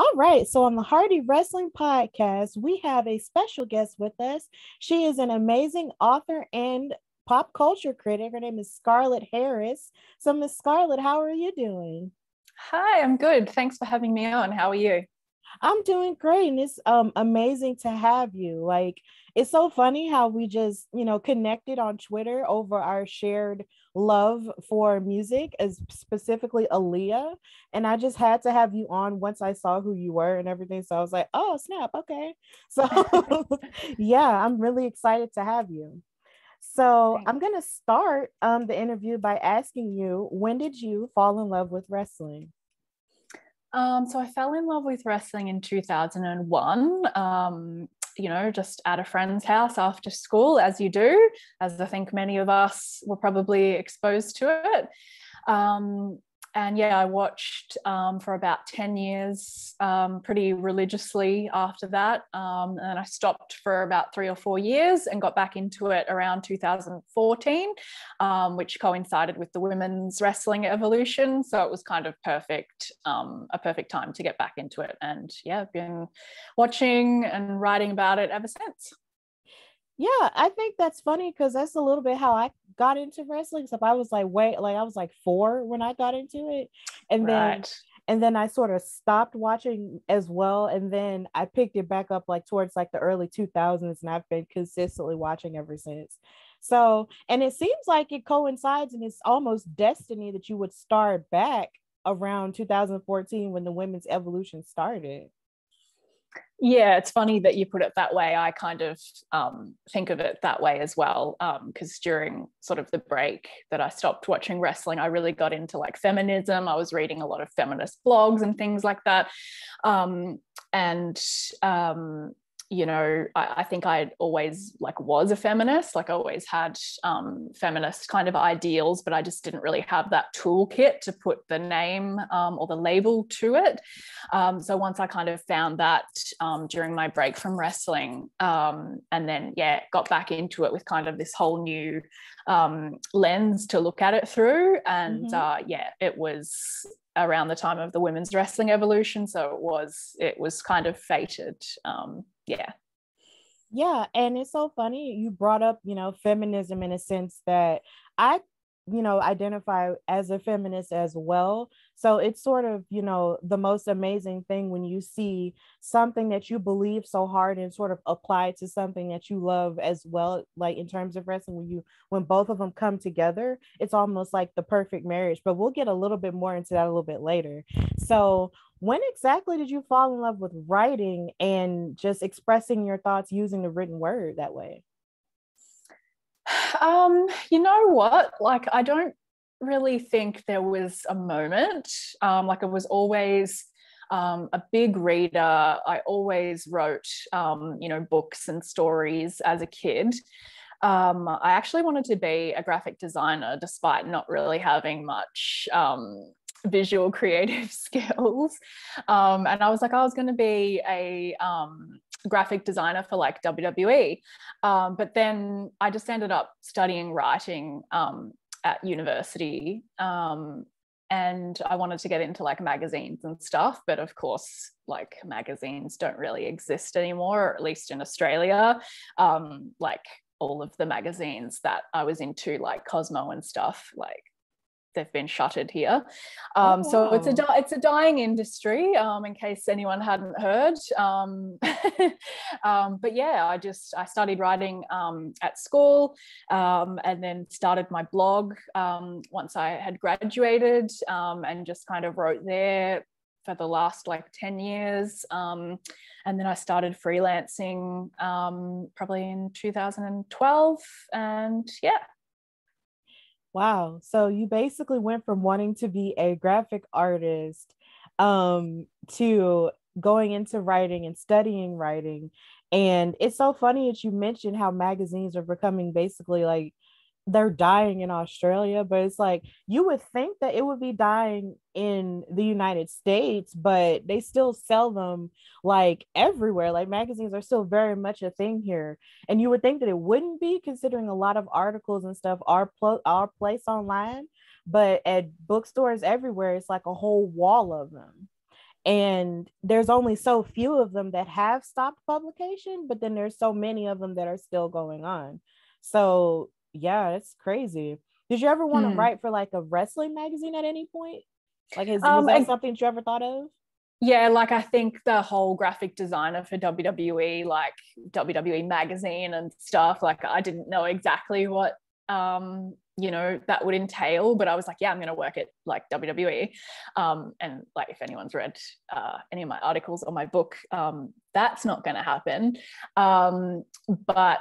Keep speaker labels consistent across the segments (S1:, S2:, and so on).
S1: All right, so on the Hardy Wrestling Podcast, we have a special guest with us. She is an amazing author and pop culture critic. Her name is Scarlett Harris. So, Miss Scarlett, how are you doing?
S2: Hi, I'm good. Thanks for having me on. How are you?
S1: I'm doing great, and it's amazing to have you. Like, it's so funny how we just connected on Twitter over our shared love for music, as specifically Aaliyah. And I just had to have you on once I saw who you were and everything. So I was like, oh snap, okay. So yeah, I'm really excited to have you. So
S2: Thanks.
S1: I'm gonna start the interview by asking you, when did you fall in love with wrestling?
S2: So I fell in love with wrestling in 2001. Just at a friend's house after school, as you do, as I think many of us were probably exposed to it. Um, and yeah, I watched for about 10 years pretty religiously after that. And I stopped for about 3 or 4 years and got back into it around 2014, which coincided with the women's wrestling evolution. So it was kind of a perfect time to get back into it. And yeah, I've been watching and writing about it ever since.
S1: Yeah, I think that's funny because that's a little bit how I got into wrestling. So I was like, wait, like I was like four when I got into it. And then
S2: Right.
S1: I sort of stopped watching as well. And then I picked it back up like towards like the early 2000s, and I've been consistently watching ever since. So, and it seems like it coincides and it's almost destiny that you would start back around 2014 when the women's evolution started.
S2: Yeah, it's funny that you put it that way. I kind of think of it that way as well. Because during sort of the break that I stopped watching wrestling, I really got into like feminism. I was reading a lot of feminist blogs and things like that. And I think I always like was a feminist. Like I always had feminist kind of ideals, but I just didn't really have that toolkit to put the name or the label to it. So once I kind of found that during my break from wrestling, and then yeah, got back into it with kind of this whole new lens to look at it through. And
S1: Mm-hmm.
S2: yeah, it was around the time of the women's wrestling evolution, so it was kind of fated. Yeah.
S1: Yeah, and it's so funny you brought up, feminism in a sense that I, identify as a feminist as well. So it's sort of, the most amazing thing when you see something that you believe so hard and sort of apply to something that you love as well, like in terms of wrestling, when both of them come together, it's almost like the perfect marriage. But we'll get a little bit more into that a little bit later. So when exactly did you fall in love with writing and just expressing your thoughts using the written word that way?
S2: You know what? Like, I don't really think there was a moment. Like, I was always a big reader. I always wrote, books and stories as a kid. I actually wanted to be a graphic designer despite not really having much visual creative skills. And I was like, I was going to be a graphic designer for like WWE. But then I just ended up studying writing at university. And I wanted to get into like magazines and stuff. But of course, like magazines don't really exist anymore, or at least in Australia. Like all of the magazines that I was into, like Cosmo and stuff, like they've been shuttered here.
S1: Oh,
S2: So
S1: wow.
S2: it's a dying industry, in case anyone hadn't heard. But yeah, I studied writing at school, and then started my blog once I had graduated, and just kind of wrote there for the last like 10 years. And then I started freelancing probably in 2012. And yeah.
S1: Wow. So you basically went from wanting to be a graphic artist to going into writing and studying writing. And it's so funny that you mentioned how magazines are becoming basically like they're dying in Australia, but it's like you would think that it would be dying in the United States, but they still sell them like everywhere. Like magazines are still very much a thing here. And you would think that it wouldn't be, considering a lot of articles and stuff are placed online, but at bookstores everywhere, it's like a whole wall of them. And there's only so few of them that have stopped publication, but then there's so many of them that are still going on. So yeah, it's crazy. Did you ever want to
S2: Mm.
S1: write for like a wrestling magazine at any point? Like, was that something that you ever thought of?
S2: Yeah, like I think the whole graphic designer for WWE, like WWE magazine and stuff, like I didn't know exactly what that would entail, but I was like, yeah, I'm going to work at like WWE. And like if anyone's read any of my articles or my book, that's not going to happen. But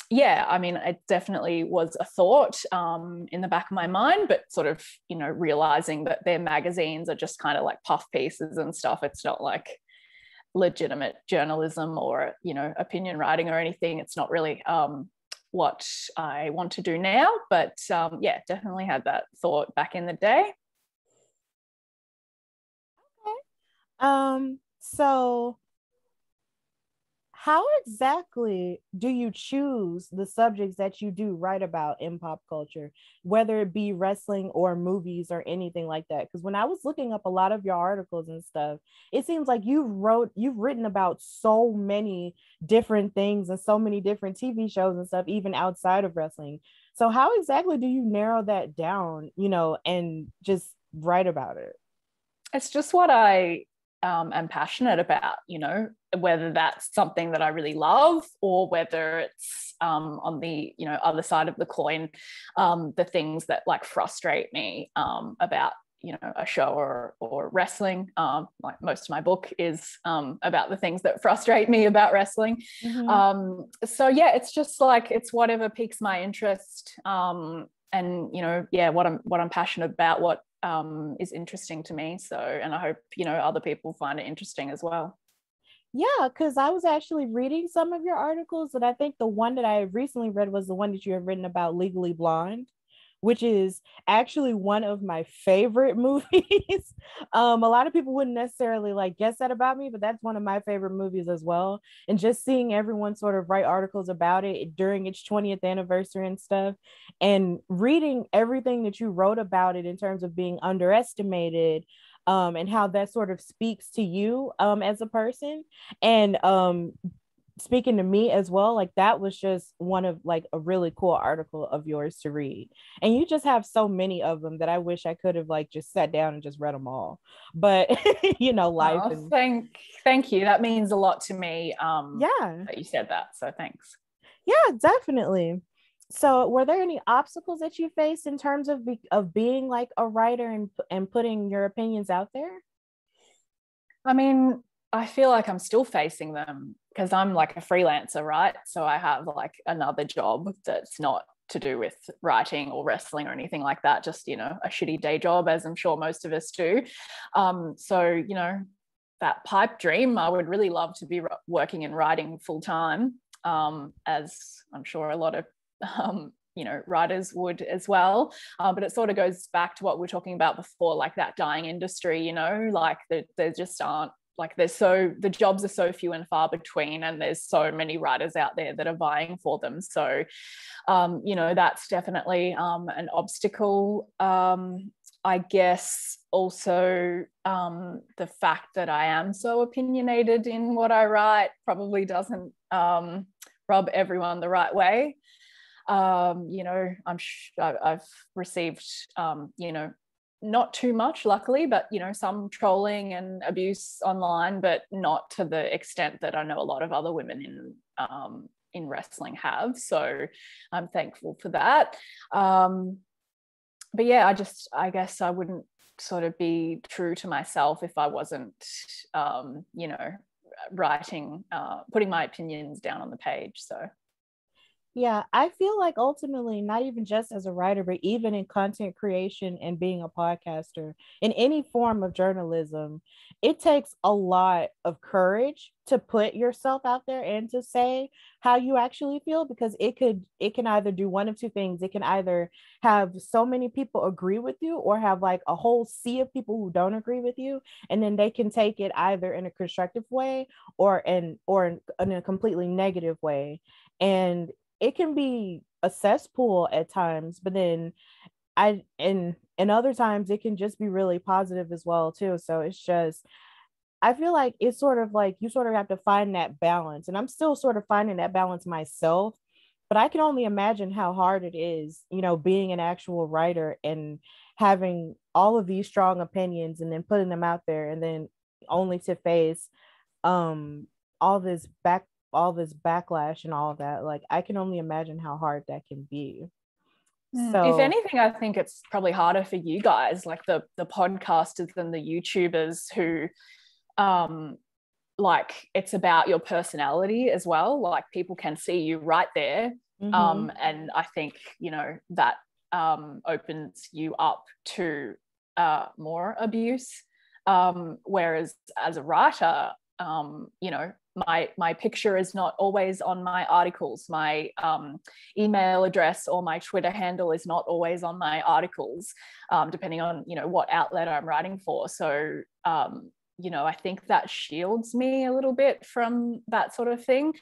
S2: yeah, I mean, it definitely was a thought in the back of my mind, but sort of, realizing that their magazines are just kind of like puff pieces and stuff. It's not like legitimate journalism or, opinion writing or anything. It's not really what I want to do now. But yeah, definitely had that thought back in the day.
S1: So how exactly do you choose the subjects that you do write about in pop culture, whether it be wrestling or movies or anything like that? Because when I was looking up a lot of your articles and stuff, it seems like you've written about so many different things and so many different TV shows and stuff, even outside of wrestling. So how exactly do you narrow that down, and just write about it?
S2: It's just what I am passionate about, whether that's something that I really love or whether it's on the, other side of the coin, the things that like frustrate me about, a show or wrestling. Like most of my book is about the things that frustrate me about wrestling.
S1: Mm-hmm.
S2: So yeah, it's just like, it's whatever piques my interest. And yeah, what I'm passionate about, what is interesting to me. So, and I hope other people find it interesting as well.
S1: Yeah, because I was actually reading some of your articles, and I think the one that I recently read was the one that you have written about Legally Blonde, which is actually one of my favorite movies. A lot of people wouldn't necessarily like guess that about me, but that's one of my favorite movies as well. And just seeing everyone sort of write articles about it during its 20th anniversary and stuff, and reading everything that you wrote about it in terms of being underestimated, and how that sort of speaks to you as a person, and speaking to me as well. Like that was just one of like a really cool article of yours to read. And you just have so many of them that I wish I could have like just sat down and just read them all, but life
S2: Oh,
S1: and
S2: thank you. That means a lot to me.
S1: yeah.
S2: That you said that. So thanks.
S1: Yeah, definitely. So were there any obstacles that you faced in terms of being like a writer and putting your opinions out there?
S2: I mean, I feel like I'm still facing them because I'm like a freelancer, right? So I have like another job that's not to do with writing or wrestling or anything like that, just, a shitty day job, as I'm sure most of us do. So, that pipe dream, I would really love to be working and writing full time, as I'm sure a lot of writers would as well. But it sort of goes back to what we were talking about before, like that dying industry, like there just aren't, like the jobs are so few and far between, and there's so many writers out there that are vying for them. So, that's definitely an obstacle. I guess also the fact that I am so opinionated in what I write probably doesn't rub everyone the right way. I've received, not too much, luckily, but some trolling and abuse online, but not to the extent that I know a lot of other women in wrestling have. So I'm thankful for that. But yeah, I guess I wouldn't sort of be true to myself if I wasn't, writing, putting my opinions down on the page. So.
S1: Yeah, I feel like ultimately, not even just as a writer, but even in content creation and being a podcaster, in any form of journalism, it takes a lot of courage to put yourself out there and to say how you actually feel, because it can either do one of two things. It can either have so many people agree with you, or have like a whole sea of people who don't agree with you, and then they can take it either in a constructive way or in a completely negative way. And it can be a cesspool at times, but then I and and other times it can just be really positive as well too. So it's just, I feel like it's sort of like you sort of have to find that balance. And I'm still sort of finding that balance myself. But I can only imagine how hard it is, being an actual writer and having all of these strong opinions and then putting them out there and then only to face um all this backlash and all of that. Like I can only imagine how hard that can be.
S2: If
S1: So
S2: anything, I think it's probably harder for you guys, like the podcasters and the YouTubers who like it's about your personality as well. Like people can see you right there. And I think, that opens you up to more abuse. Whereas as a writer, my picture is not always on my articles. My email address or my Twitter handle is not always on my articles, depending on, what outlet I'm writing for. So, I think that shields me a little bit from that sort of thing.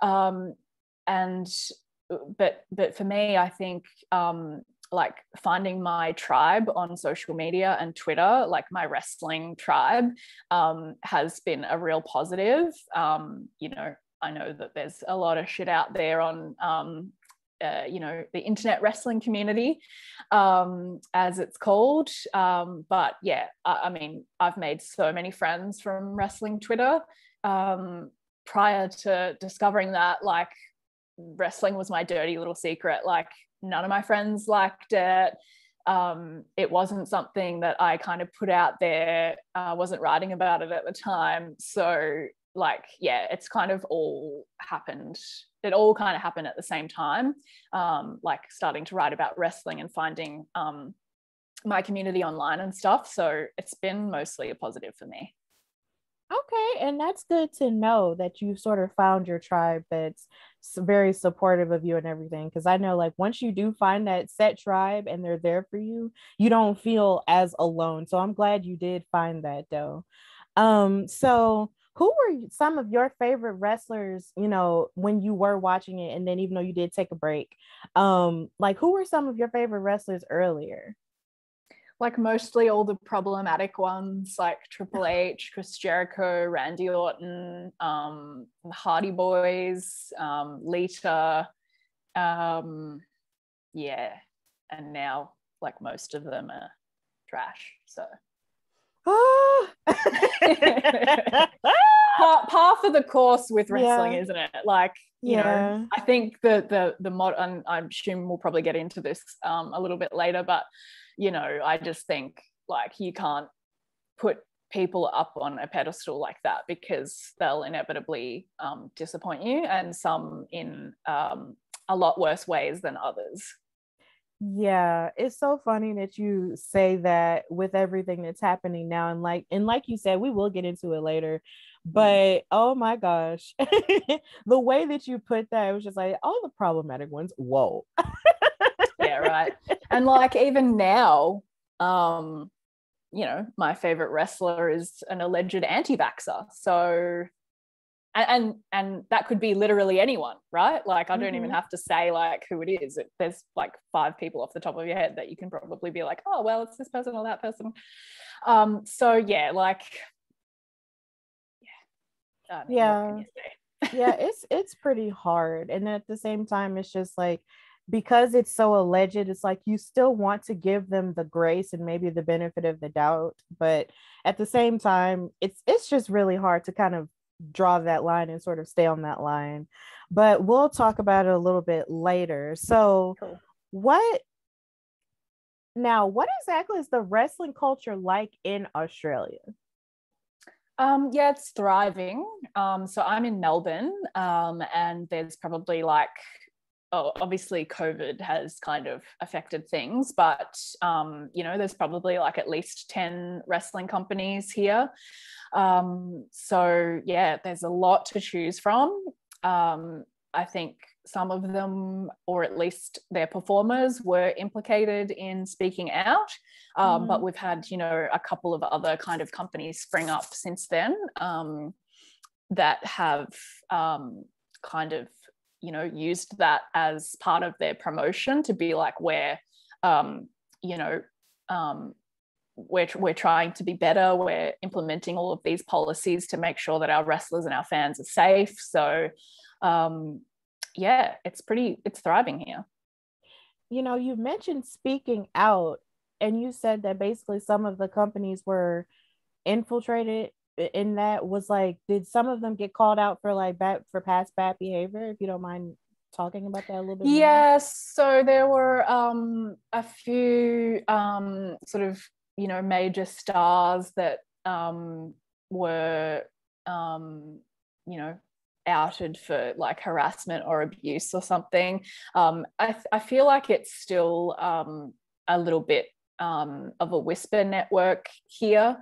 S2: But for me, I think like finding my tribe on social media and Twitter, like my wrestling tribe, has been a real positive. I know that there's a lot of shit out there on the internet wrestling community, as it's called. But yeah, I mean, I've made so many friends from wrestling Twitter. Prior to discovering that, like, wrestling was my dirty little secret. Like, none of my friends liked it. It wasn't something that I kind of put out there. Wasn't writing about it at the time. So like, yeah, it's kind of all happened. It all kind of happened at the same time. Like starting to write about wrestling and finding my community online and stuff. So it's been mostly a positive for me.
S1: okay, and that's good to know that you sort of found your tribe that's very supportive of you and everything. Because I know, like, once you do find that set tribe and they're there for you, you don't feel as alone. So I'm glad you did find that, though. So who were some of your favorite wrestlers, when you were watching it, and then even though you did take a break, like who were some of your favorite wrestlers earlier?
S2: Like mostly all the problematic ones, like Triple H, Chris Jericho, Randy Orton, the Hardy Boys, Lita, yeah, and now like most of them are trash. So par for the course with wrestling, yeah. Isn't it? Like, I think the mod, and I'm assuming we'll probably get into this a little bit later, but I just think like you can't put people up on a pedestal like that, because they'll inevitably disappoint you, and some in a lot worse ways than others.
S1: Yeah, it's so funny that you say that with everything that's happening now, and like you said, we will get into it later, but oh my gosh, the way that you put that, it was just like all the problematic ones. Whoa.
S2: Yeah, right. And like even now, my favorite wrestler is an alleged anti-vaxxer. So and that could be literally anyone, right? Like I don't even have to say like who it is. There's like 5 people off the top of your head that you can probably be like, oh well, it's this person or that person. So yeah, like
S1: yeah, it's pretty hard, and at the same time, it's just like, because it's so alleged, it's like you still want to give them the grace and maybe the benefit of the doubt, but at the same time, it's just really hard to kind of draw that line and sort of stay on that line. But we'll talk about it a little bit later. So
S2: cool.
S1: what exactly is the wrestling culture like in Australia?
S2: Yeah, it's thriving. So I'm in Melbourne, and there's probably like, obviously COVID has kind of affected things, but there's probably like at least 10 wrestling companies here. So yeah, there's a lot to choose from. I think some of them, or at least their performers, were implicated in speaking out. But we've had, a couple of other kind of companies spring up since then, that have kind of, used that as part of their promotion to be like, we're, we're trying to be better. We're implementing all of these policies to make sure that our wrestlers and our fans are safe. So yeah, it's thriving here.
S1: You know, you mentioned speaking out, and you said that basically some of the companies were infiltrated in that. Was like, did some of them get called out for like for past bad behavior, if you don't mind talking about that a little bit more?
S2: Yes, so there were a few sort of, you know, major stars that were you know, outed for like harassment or abuse or something. I feel like it's still a little bit of a whisper network here.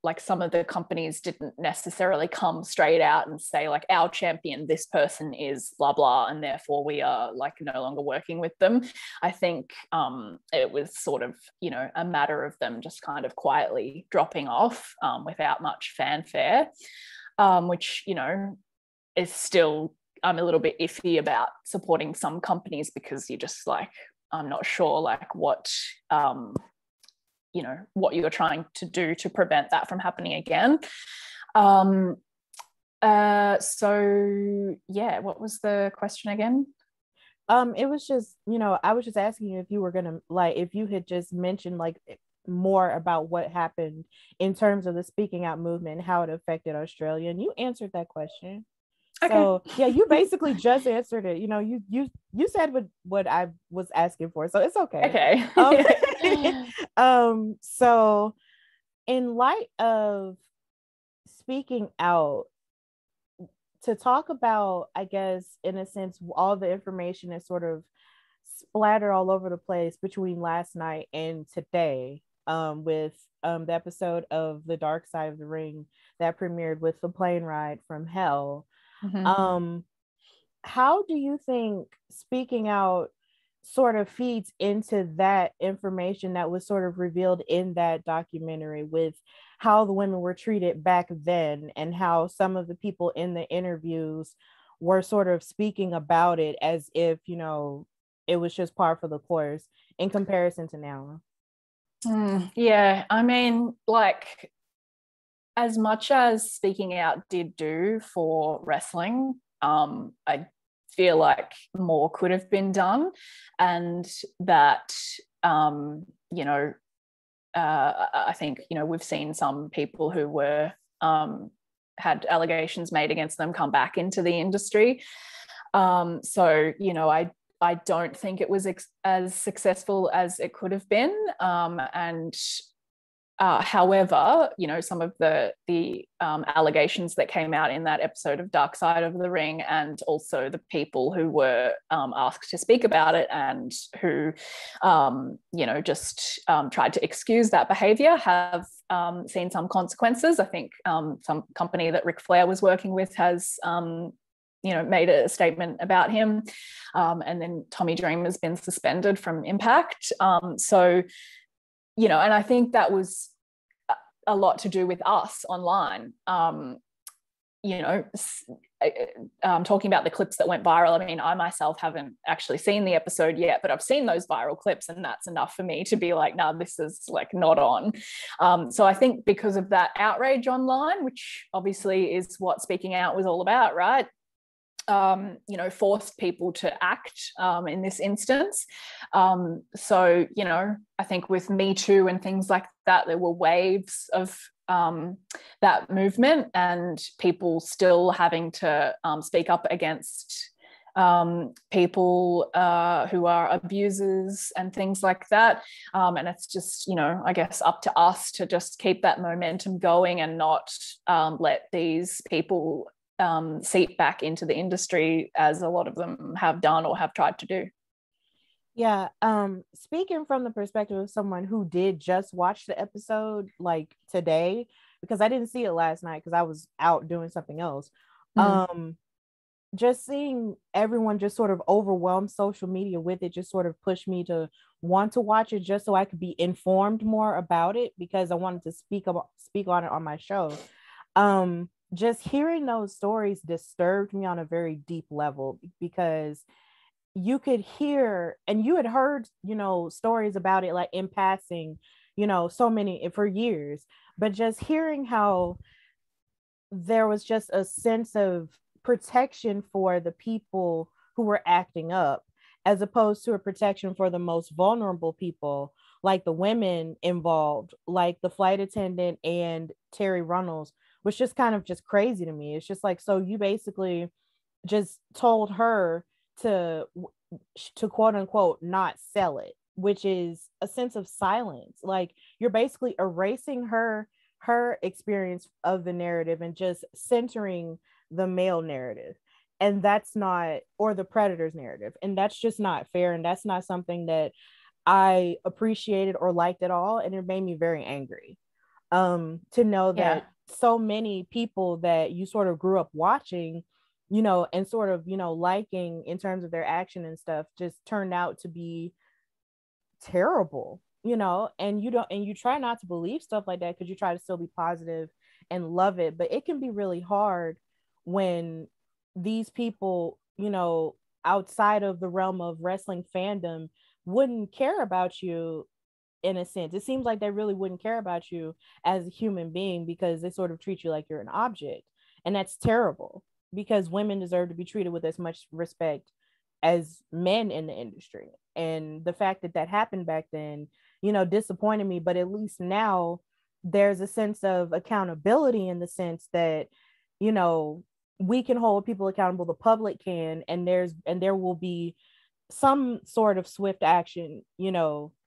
S2: Like some of the companies didn't necessarily come straight out and say like, our champion, this person is blah blah, and therefore we are like no longer working with them. I think it was sort of, you know, a matter of them just kind of quietly dropping off without much fanfare, which, you know, is still, I'm a little bit iffy about supporting some companies, because you're just like, I'm not sure like what you know, what you're trying to do to prevent that from happening again. So yeah, what was the question again?
S1: It was just, you know, I was just asking you if you were gonna like, if you had just mentioned like more about what happened in terms of the speaking out movement and how it affected Australia, and you answered that question.
S2: Okay.
S1: So yeah, you basically just answered it. You know, you said what I was asking for, so it's okay.
S2: Okay.
S1: So in light of speaking out, to talk about, I guess, in a sense, all the information is sort of splattered all over the place between last night and today, with the episode of The Dark Side of the Ring that premiered with the plane ride from hell.
S2: Mm-hmm.
S1: How do you think speaking out sort of feeds into that information that was sort of revealed in that documentary, with how the women were treated back then and how some of the people in the interviews were sort of speaking about it as if, you know, it was just par for the course in comparison to now?
S2: Yeah, I mean, like, as much as speaking out did do for wrestling, I feel like more could have been done, and that you know, I think, you know, we've seen some people who were had allegations made against them come back into the industry. So, you know, I don't think it was as successful as it could have been, and however, you know, some of the allegations that came out in that episode of Dark Side of the Ring, and also the people who were asked to speak about it and who, you know, just tried to excuse that behavior, have seen some consequences. I think some company that Ric Flair was working with has you know, made a statement about him, and then Tommy Dreamer has been suspended from Impact. So, you know, and I think that was a lot to do with us online. You know, talking about the clips that went viral. I mean, I myself haven't actually seen the episode yet, but I've seen those viral clips, and that's enough for me to be like, no, this is like not on. So I think because of that outrage online, which obviously is what speaking out was all about, right? You know, forced people to act in this instance. So, you know, I think with Me Too and things like that, there were waves of that movement, and people still having to speak up against people who are abusers and things like that. And it's just, you know, I guess up to us to just keep that momentum going and not let these people seep back into the industry, as a lot of them have done or have tried to do.
S1: Yeah, speaking from the perspective of someone who did just watch the episode like today, because I didn't see it last night because I was out doing something else. Just seeing everyone just sort of overwhelm social media with it just sort of pushed me to want to watch it, just so I could be informed more about it, because I wanted to speak on it on my show. Just hearing those stories disturbed me on a very deep level, because, you could hear, and you had heard, stories about it like in passing, so many for years, but just hearing how there was just a sense of protection for the people who were acting up, as opposed to a protection for the most vulnerable people, like the women involved, like the flight attendant and Terry Runnels, was just kind of just crazy to me. It's just like, so you basically just told her to quote unquote not sell it, which is a sense of silence. Like, you're basically erasing her experience of the narrative and just centering the male narrative, and that's not, or the predator's narrative, and that's just not fair, and that's not something that I appreciated or liked at all, and it made me very angry, to know
S2: Yeah.
S1: that so many people that you sort of grew up watching, and sort of, liking in terms of their action and stuff, just turned out to be terrible, and you try not to believe stuff like that because you try to still be positive and love it, but it can be really hard when these people, outside of the realm of wrestling fandom, wouldn't care about you. In a sense, it seems like they really wouldn't care about you as a human being, because they sort of treat you like you're an object, and that's terrible, because women deserve to be treated with as much respect as men in the industry. And the fact that that happened back then, disappointed me. But at least now there's a sense of accountability, in the sense that, you know, we can hold people accountable, the public can, and there will be some sort of swift action,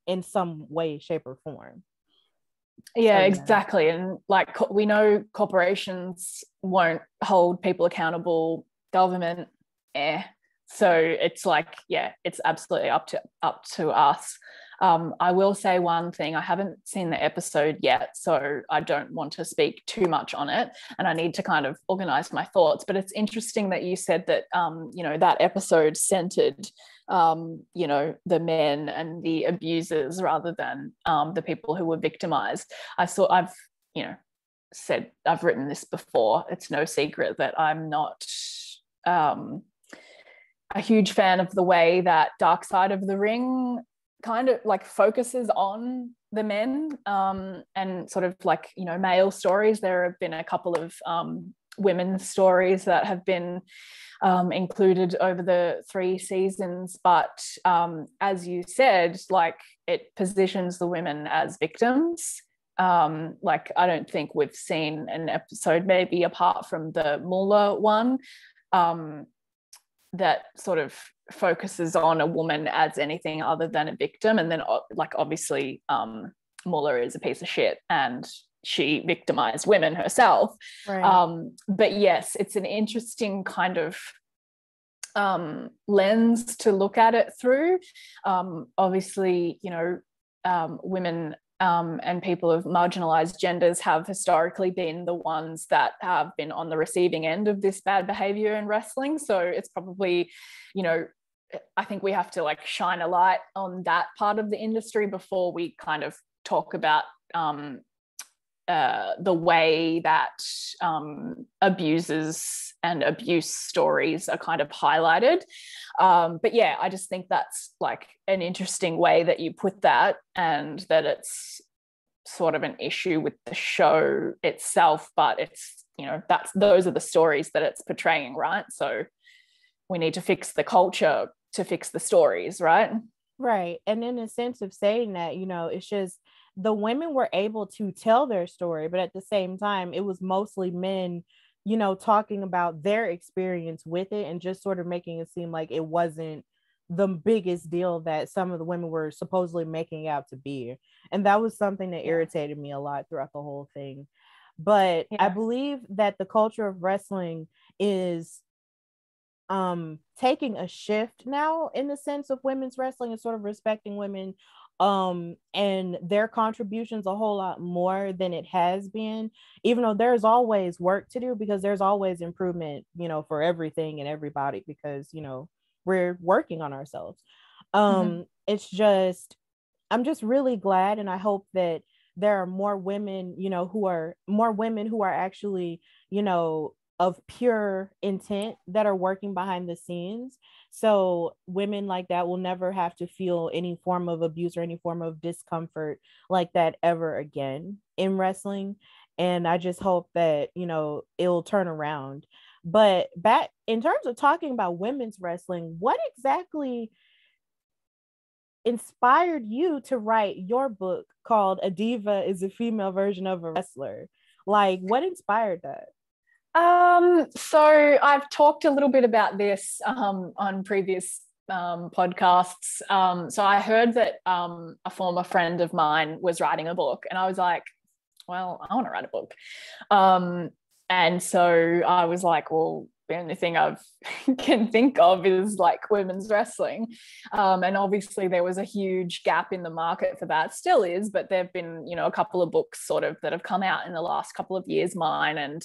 S1: in some way, shape, or form. So
S2: Yeah,
S1: yeah.
S2: exactly. And like we know corporations won't hold people accountable, government, so it's like, yeah, it's absolutely up to us. I will say one thing. I haven't seen the episode yet, so I don't want to speak too much on it, and I need to kind of organize my thoughts. But it's interesting that you said that, that episode centered, the men and the abusers rather than the people who were victimized. I've said, I've written this before. It's no secret that I'm not a huge fan of the way that Dark Side of the Ring kind of like focuses on the men, and sort of like, male stories. There have been a couple of women's stories that have been included over the 3 seasons, but as you said, like, it positions the women as victims. Like, I don't think we've seen an episode, maybe apart from the Muller one, that sort of focuses on a woman as anything other than a victim. And then, like, obviously Muller is a piece of shit and she victimized women herself.
S1: Right.
S2: But yes, it's an interesting kind of lens to look at it through. Obviously, women and people of marginalized genders have historically been the ones that have been on the receiving end of this bad behavior in wrestling. So it's probably, I think we have to like shine a light on that part of the industry before we kind of talk about the way that abusers and abuse stories are kind of highlighted. But yeah, I just think that's like an interesting way that you put that, and that it's sort of an issue with the show itself, but it's, those are the stories that it's portraying, right? So we need to fix the culture to fix the stories, right?
S1: Right. And in a sense of saying that, it's just the women were able to tell their story, but at the same time, it was mostly men, talking about their experience with it and just sort of making it seem like it wasn't the biggest deal that some of the women were supposedly making out to be. And that was something that irritated me a lot throughout the whole thing. But I believe that the culture of wrestling is taking a shift now, in the sense of women's wrestling and sort of respecting women and their contributions a whole lot more than it has been, even though there's always work to do, because there's always improvement, for everything and everybody, because we're working on ourselves. It's just, I'm just really glad, and I hope that there are more women, who are actually, of pure intent that are working behind the scenes. So women like that will never have to feel any form of abuse or any form of discomfort like that ever again in wrestling. And I just hope that, you know, it'll turn around. But back in terms of talking about women's wrestling, what exactly inspired you to write your book called A Diva is a Female Version of a Wrestler? Like, what inspired that?
S2: So I've talked a little bit about this on previous podcasts. So I heard that a former friend of mine was writing a book, and I was like, well, I want to write a book. And so I was like, well, the only thing I can think of is like women's wrestling. And obviously there was a huge gap in the market for that, still is, but there've been, you know, a couple of books sort of that have come out in the last couple of years, mine and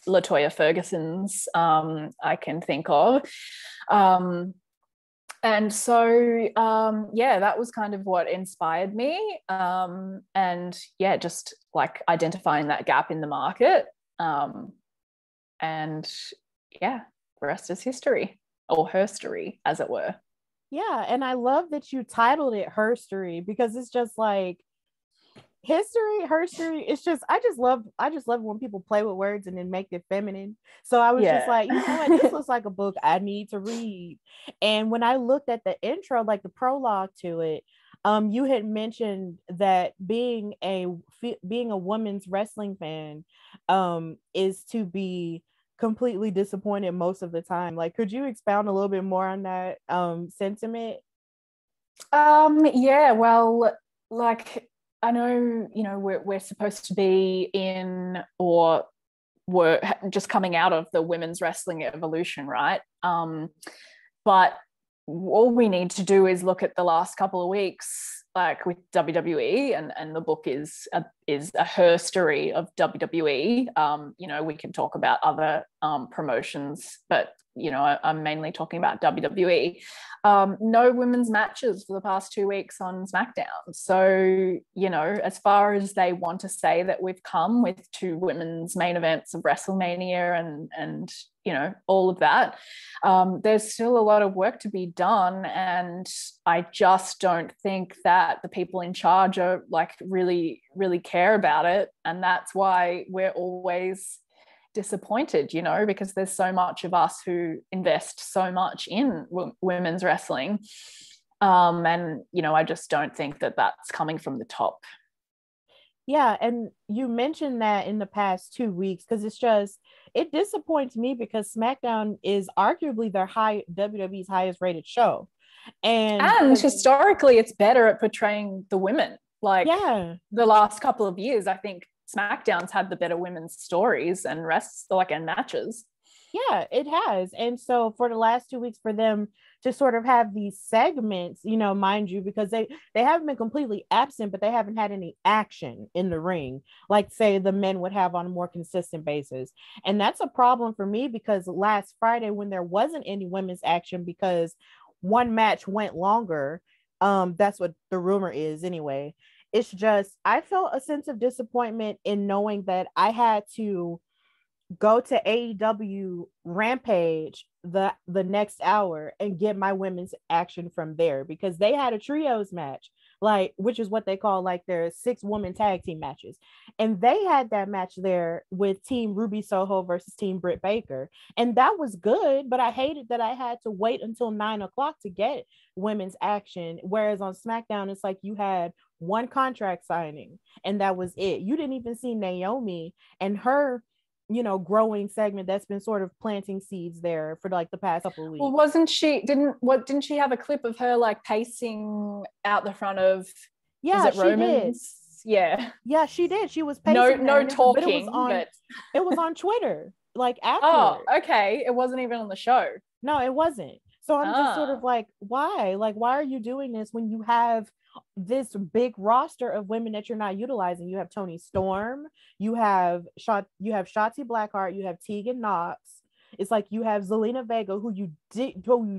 S2: Latoya Ferguson's, I can think of. And so, yeah, that was kind of what inspired me. And yeah, just like identifying that gap in the market. And yeah, the rest is history, or herstory, as it were.
S1: Yeah, and I love that you titled it Herstory, because it's just like history, herstory. It's just I just love when people play with words and then make it feminine. So I was just like, you know what, this looks like a book I need to read. And when I looked at the intro, like the prologue to it, you had mentioned that being a woman's wrestling fan is to be completely disappointed most of the time. Like, could you expound a little bit more on that sentiment?
S2: Yeah, well, like I know, you know, we're supposed to be in, or were just coming out of, the women's wrestling evolution, right? But all we need to do is look at the last couple of weeks, like with WWE, and the book is a herstory of WWE. You know, we can talk about other promotions, but you know, I'm mainly talking about WWE. No women's matches for the past 2 weeks on SmackDown. So, you know, as far as they want to say that we've come with 2 women's main events of WrestleMania and you know, all of that, there's still a lot of work to be done. And I just don't think that the people in charge are like really, really care about it. And that's why we're always disappointed, you know, because there's so much of us who invest so much in women's wrestling. And, you know, I just don't think that that's coming from the top.
S1: Yeah, and you mentioned that in the past 2 weeks, because it disappoints me because SmackDown is arguably WWE's highest rated show.
S2: And historically, it's better at portraying the women. Like,
S1: yeah,
S2: the last couple of years, I think SmackDown's had the better women's stories and and matches.
S1: Yeah, it has. And so for the last 2 weeks, for them to sort of have these segments, you know, mind you, because they haven't been completely absent, but they haven't had any action in the ring, like say the men would have on a more consistent basis. And that's a problem for me, because last Friday, when there wasn't any women's action because one match went longer, that's what the rumor is anyway. It's just I felt a sense of disappointment in knowing that I had to go to AEW Rampage the next hour and get my women's action from there, because they had a trios match, like, which is what they call like their 6-woman tag team matches, and they had that match there with Team Ruby Soho versus Team Britt Baker, and that was good. But I hated that I had to wait until 9 o'clock to get women's action, whereas on SmackDown it's like you had one contract signing and that was it. You didn't even see Naomi and her, you know, growing segment that's been sort of planting seeds there for like the past couple of weeks.
S2: Well, didn't she have a clip of her like pacing out the front of,
S1: yeah,
S2: was it Roman's?
S1: Yeah, she did. She was pacing
S2: no talking,
S1: but it was on Twitter like after.
S2: Oh, okay. It wasn't even on the show.
S1: No, it wasn't. So I'm just sort of like, why are you doing this when you have this big roster of women that you're not utilizing? You have Toni Storm, you have Shotzi Blackheart, you have Tegan Knox, It's like you have Zelina Vega, who you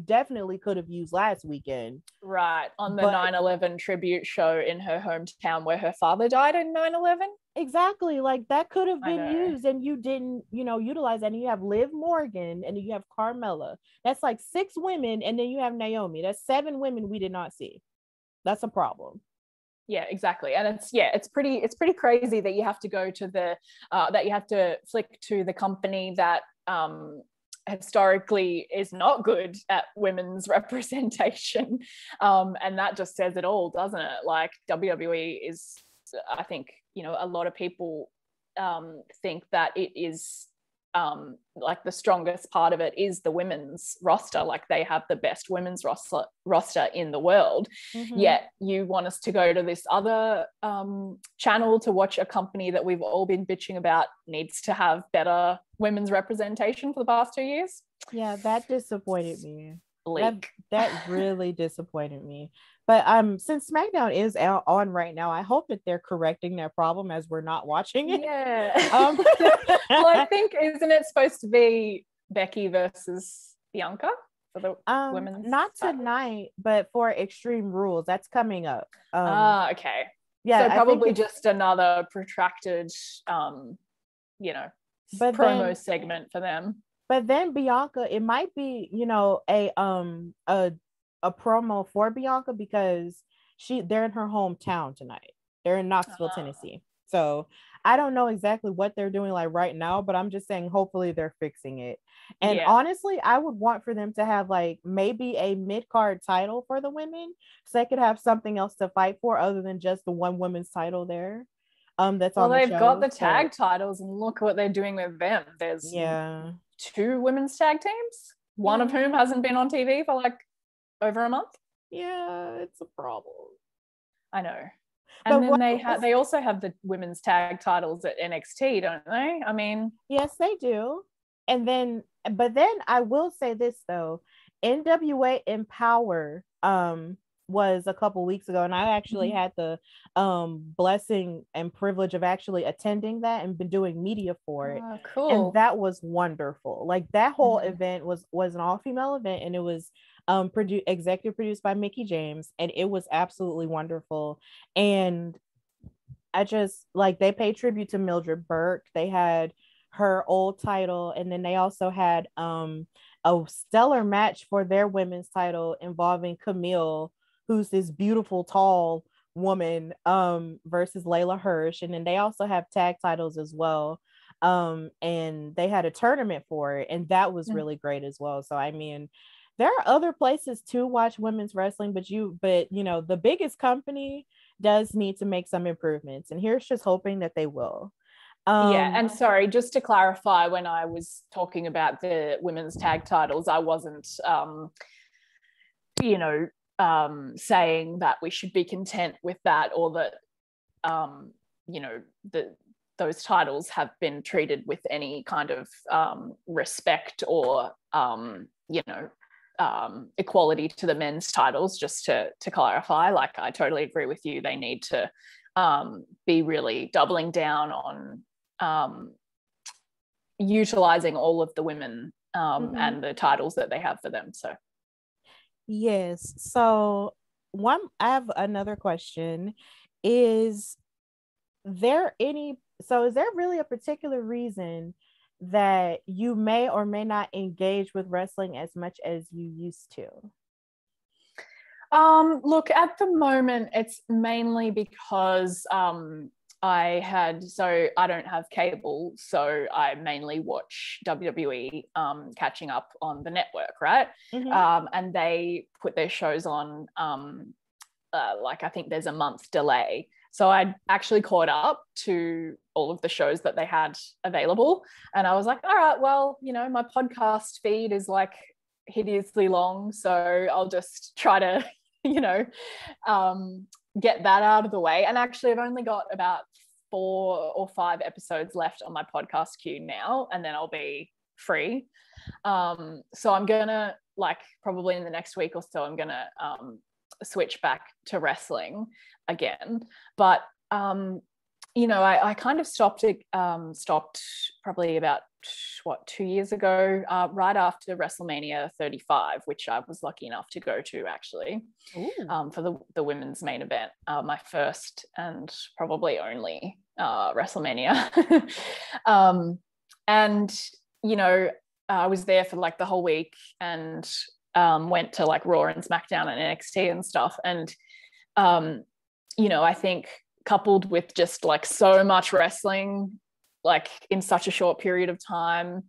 S1: definitely could have used last weekend.
S2: Right. On the 9/11 tribute show in her hometown where her father died in 9/11.
S1: Exactly. Like that could have been used and you didn't, utilize that. And you have Liv Morgan and you have Carmella. That's like 6 women. And then you have Naomi. That's 7 women we did not see. That's a problem.
S2: Yeah, exactly. And it's pretty crazy that you have to go to that you have to flick to the company that historically is not good at women's representation. And that just says it all, doesn't it? Like WWE is, I think, a lot of people think that it is like the strongest part of it is the women's roster. Like they have the best women's roster in the world. Mm-hmm. Yet you want us to go to this other channel to watch a company that we've all been bitching about needs to have better women's representation for the past 2 years.
S1: Yeah, that disappointed me.
S2: Bleak.
S1: That really disappointed me. But since SmackDown is on right now, I hope that they're correcting their problem as we're not watching it.
S2: Yeah. Well, I think, isn't it supposed to be Becky versus Bianca for the women's?
S1: Not tonight, but for Extreme Rules, that's coming up.
S2: Okay. Yeah. So probably just another protracted, promo segment for them.
S1: But then Bianca, it might be, a promo for Bianca because they're in her hometown tonight. They're in Knoxville, Tennessee. So I don't know exactly what they're doing like right now, but I'm just saying hopefully they're fixing it. And honestly, I would want for them to have like maybe a mid-card title for the women so they could have something else to fight for other than just the one women's title there. That's on the show.
S2: They've got the tag titles and look what they're doing with them. There's 2 women's tag teams, one of whom hasn't been on TV for like over a month.
S1: Yeah, it's a problem.
S2: I know. And but then they also have the women's tag titles at NXT, don't they? I mean,
S1: yes, they do. But then I will say this though, NWA Empower was a couple weeks ago, and I actually had the blessing and privilege of actually attending that and been doing media for it.
S2: Cool.
S1: And that was wonderful. Like that whole event was an all-female event, and it was executive produced by Mickie James, and it was absolutely wonderful. And I just like, they paid tribute to Mildred Burke. They had her old title, and then they also had a stellar match for their women's title involving Camille, who's this beautiful tall woman, versus Layla Hirsch. And then they also have tag titles as well, and they had a tournament for it, and that was really great as well. So I mean, there are other places to watch women's wrestling, but the biggest company does need to make some improvements, and here's just hoping that they will.
S2: And sorry, just to clarify, when I was talking about the women's tag titles, I wasn't saying that we should be content with that, or that those titles have been treated with any kind of respect or equality to the men's titles. Just to clarify, like, I totally agree with you. They need to be really doubling down on utilizing all of the women and the titles that they have for them. So
S1: yes. So I have another question. Is there really a particular reason that you may or may not engage with wrestling as much as you used to?
S2: Look, at the moment, it's mainly because I don't have cable, so I mainly watch WWE catching up on the network, right? And they put their shows on, I think there's a month delay. So I actually caught up to all of the shows that they had available. And I was like, all right, well, my podcast feed is like hideously long. So I'll just try to, get that out of the way. And actually, I've only got about 4 or 5 episodes left on my podcast queue now, and then I'll be free. So I'm going to, probably in the next week or so, I'm going to switch back to wrestling again. But I kind of stopped probably about 2 years ago, right after WrestleMania 35, which I was lucky enough to go to actually, for the women's main event, my first and probably only WrestleMania. And I was there for like the whole week, and went to like Raw and SmackDown and NXT and stuff, and I think coupled with just like so much wrestling like in such a short period of time,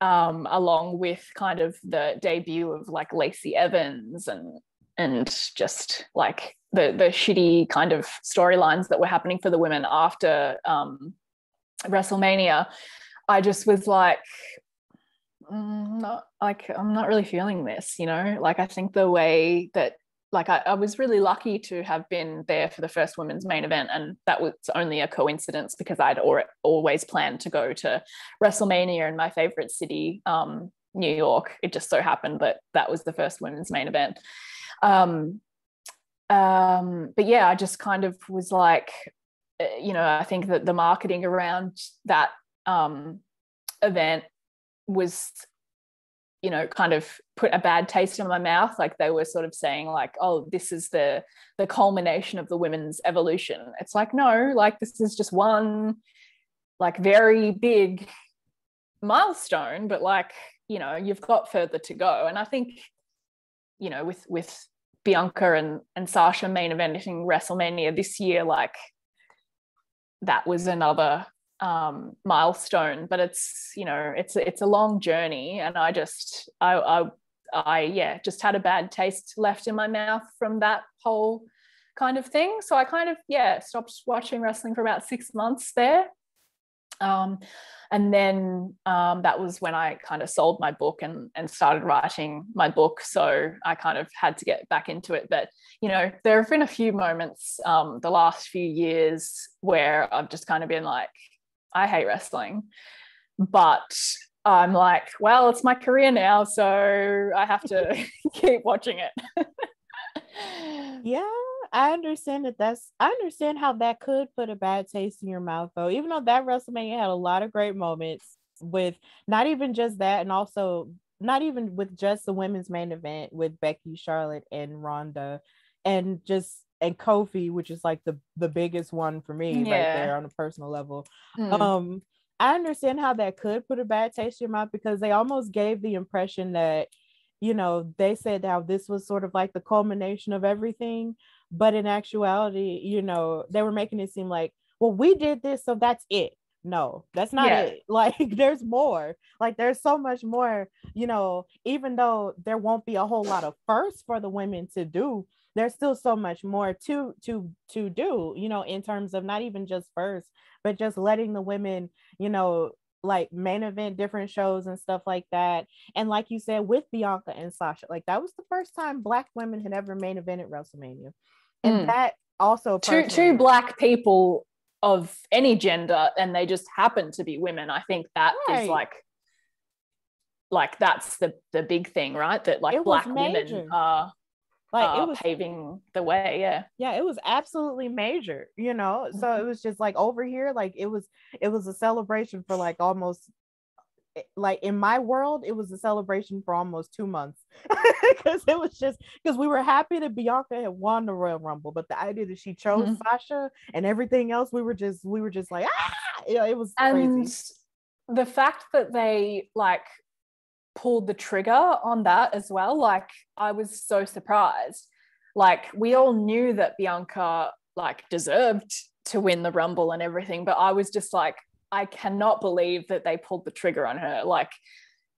S2: along with kind of the debut of like Lacey Evans and just like the shitty kind of storylines that were happening for the women after WrestleMania, I just was like, I'm not really feeling this, like I think the way that like I was really lucky to have been there for the first women's main event, and that was only a coincidence because I'd always planned to go to WrestleMania in my favorite city, New York. It just so happened that was the first women's main event. But yeah, I just kind of was like, I think that the marketing around that event was kind of put a bad taste in my mouth. Like they were sort of saying like, oh, this is the culmination of the women's evolution. It's like, no, like this is just one like very big milestone, but like, you've got further to go. And I think, with Bianca and Sasha main eventing WrestleMania this year, like that was another milestone, but it's a long journey, and I just had a bad taste left in my mouth from that whole kind of thing. So I kind of stopped watching wrestling for about 6 months there, and then that was when I kind of sold my book and started writing my book, so I kind of had to get back into it. But there have been a few moments the last few years where I've just kind of been like, I hate wrestling, but I'm like, well, it's my career now, so I have to keep watching it.
S1: Yeah, I understand I understand how that could put a bad taste in your mouth, though, even though that WrestleMania had a lot of great moments with not even just that, and also not even with just the women's main event with Becky, Charlotte, and Ronda, and Kofi, which is like the biggest one for me right there on a personal level. I understand how that could put a bad taste in your mouth, because they almost gave the impression that, they said how this was sort of like the culmination of everything, but in actuality, they were making it seem like, well, we did this, so that's it. No, that's not it. Like there's more. Like there's so much more, even though there won't be a whole lot of firsts for the women to do, there's still so much more to do, in terms of not even just first, but just letting the women, like main event different shows and stuff like that. And like you said, with Bianca and Sasha, like that was the first time Black women had ever main evented WrestleMania. And that also
S2: two Black people of any gender, and they just happen to be women. I think that is like that's the big thing, right? That like Black women are like it was paving the way.
S1: Yeah, it was absolutely major, so it was just like over here, like it was a celebration for like almost, like in my world it was a celebration for almost 2 months, because it was just because we were happy that Bianca had won the Royal Rumble, but the idea that she chose Sasha and everything else, we were just like, it was
S2: and
S1: crazy.
S2: The fact that they like pulled the trigger on that as well, like I was so surprised. Like we all knew that Bianca like deserved to win the Rumble and everything, but I was just like, I cannot believe that they pulled the trigger on her. Like,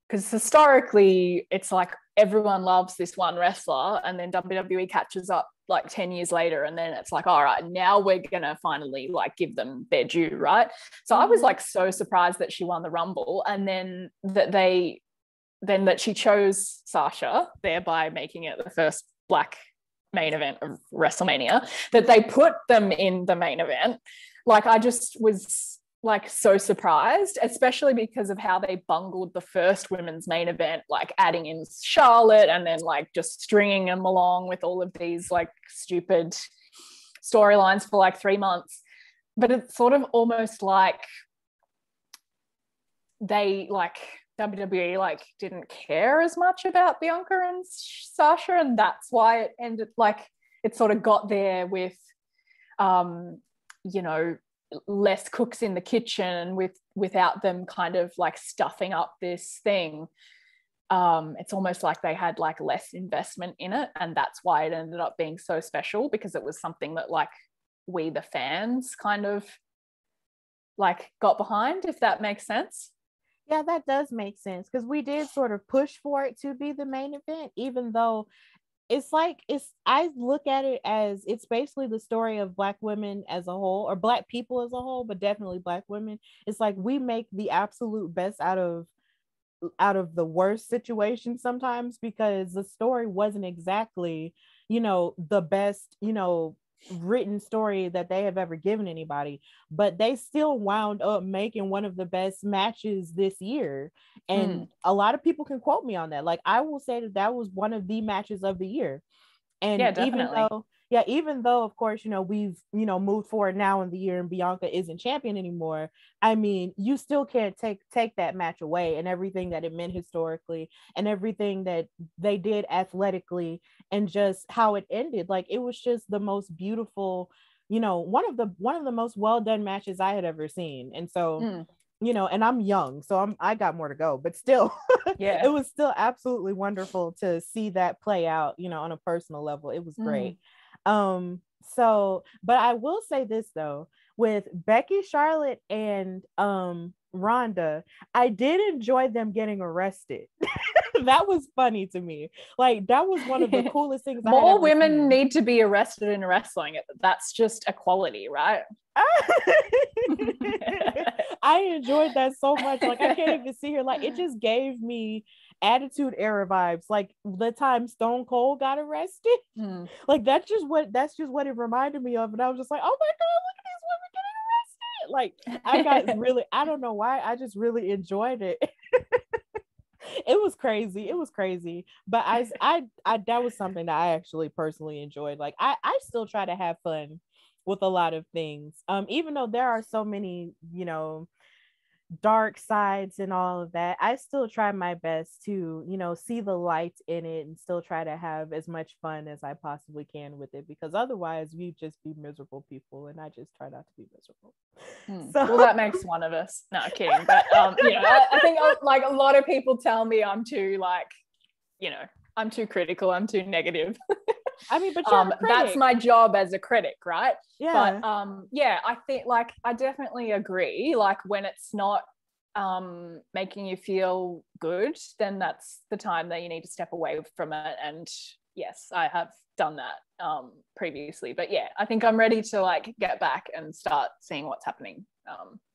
S2: because historically it's like everyone loves this one wrestler, and then WWE catches up like 10 years later, and then it's like, all right, now we're gonna finally like give them their due, right? So I was like so surprised that she won the Rumble, and then that she chose Sasha, thereby making it the first Black main event of WrestleMania, that they put them in the main event. Like I just was like so surprised, especially because of how they bungled the first women's main event, like adding in Charlotte and then like just stringing them along with all of these like stupid storylines for like 3 months. but it's sort of almost like they like WWE like didn't care as much about Bianca and Sasha, and that's why it ended like it sort of got there with you know, less cooks in the kitchen without them kind of like stuffing up this thing. It's almost like they had like less investment in it, and that's why it ended up being so special, because it was something that like we the fans kind of like got behind, if that makes sense.
S1: Yeah, that does make sense, because we did sort of push for it to be the main event, even though it's like I look at it as it's basically the story of Black women as a whole, or Black people as a whole, but definitely Black women. It's like we make the absolute best out of the worst situation sometimes, because the story wasn't exactly, the best, written story that they have ever given anybody, but they still wound up making one of the best matches this year. And a lot of people can quote me on that. Like, I will say that that was one of the matches of the year. And
S2: Yeah, definitely.
S1: even though of course, we've, moved forward now in the year and Bianca isn't champion anymore, I mean, you still can't take that match away, and everything that it meant historically, and everything that they did athletically, and just how it ended. Like, it was just the most beautiful, one of the most well done matches I had ever seen. And so and I'm young, so I got more to go, but still,
S2: Yeah.
S1: it was still absolutely wonderful to see that play out, on a personal level. It was great. But I will say this though, with Becky, Charlotte, and Ronda, I did enjoy them getting arrested. That was funny to me. Like, that was one of the coolest things I had
S2: More
S1: ever
S2: women
S1: seen.
S2: need to be arrested in wrestling. That's just equality, right?
S1: I enjoyed that so much. Like, I can't even see here. Like, it just gave me Attitude Era vibes. Like the time Stone Cold got arrested. Like, that's just what it reminded me of. And I was just like, oh my God, look at these women getting arrested. Like, I got really, I don't know why, I just really enjoyed it. It was crazy. It was crazy. But I that was something that I actually personally enjoyed. Like, I still try to have fun with a lot of things. Even though there are so many, dark sides and all of that, I still try my best to, see the light in it, and still try to have as much fun as I possibly can with it, because otherwise we just be miserable people, and I just try not to be miserable. So
S2: well, that makes one of us. No, kidding. But I think like a lot of people tell me I'm too like, I'm too critical, I'm too negative.
S1: I mean, but you're a critic.
S2: That's my job as a critic, right?
S1: Yeah.
S2: But I think like I definitely agree. Like, when it's not making you feel good, then that's the time that you need to step away from it. And yes, I have done that previously. But yeah, I think I'm ready to like get back and start seeing what's happening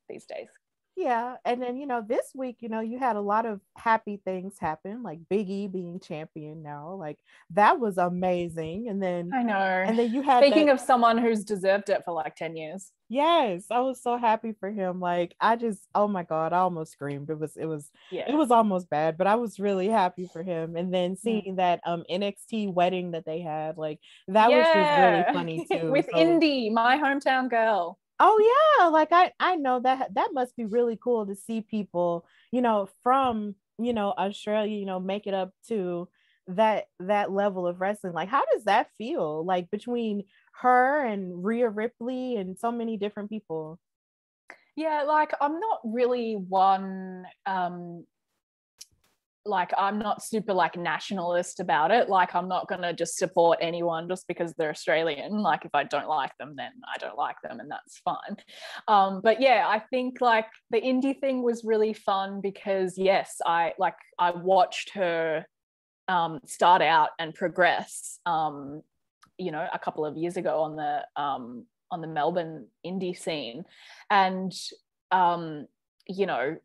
S2: these days.
S1: Yeah. And then, this week, you had a lot of happy things happen, like Big E being champion now. Like, that was amazing. And then
S2: I know.
S1: And then you had
S2: Speaking of someone who's deserved it for like 10 years.
S1: Yes, I was so happy for him. Like, oh my God, I almost screamed. It was almost bad, but I was really happy for him. And then seeing that NXT wedding that they had, like, that was just really funny too.
S2: With Indy, my hometown girl.
S1: Oh yeah, like I know that must be really cool to see people, from, Australia, make it up to that level of wrestling. Like, how does that feel, like, between her and Rhea Ripley and so many different people?
S2: Yeah, like, I'm not really one like, I'm not super like nationalist about it. Like, I'm not gonna just support anyone just because they're Australian. Like, if I don't like them, then I don't like them, and that's fine. But yeah, I think like the indie thing was really fun because yes, I watched her start out and progress a couple of years ago on the Melbourne indie scene. And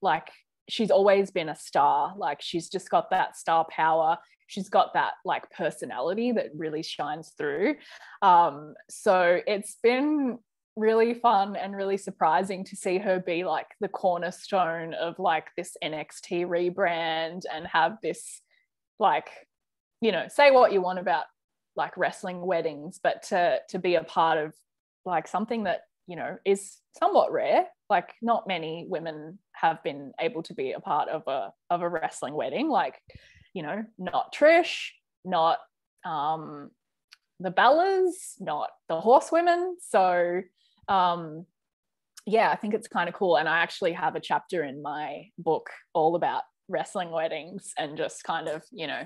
S2: like, she's always been a star. Like, she's just got that star power. She's got that like personality that really shines through. So it's been really fun and really surprising to see her be like the cornerstone of like this NXT rebrand, and have this, like, say what you want about like wrestling weddings, but to be a part of like something that you know, is somewhat rare. Like not many women have been able to be a part of a wrestling wedding. Like, you know, not Trish, not the Bellas, not the Horsewomen. So yeah, I think it's kind of cool. And I actually have a chapter in my book all about wrestling weddings and just kind of, you know,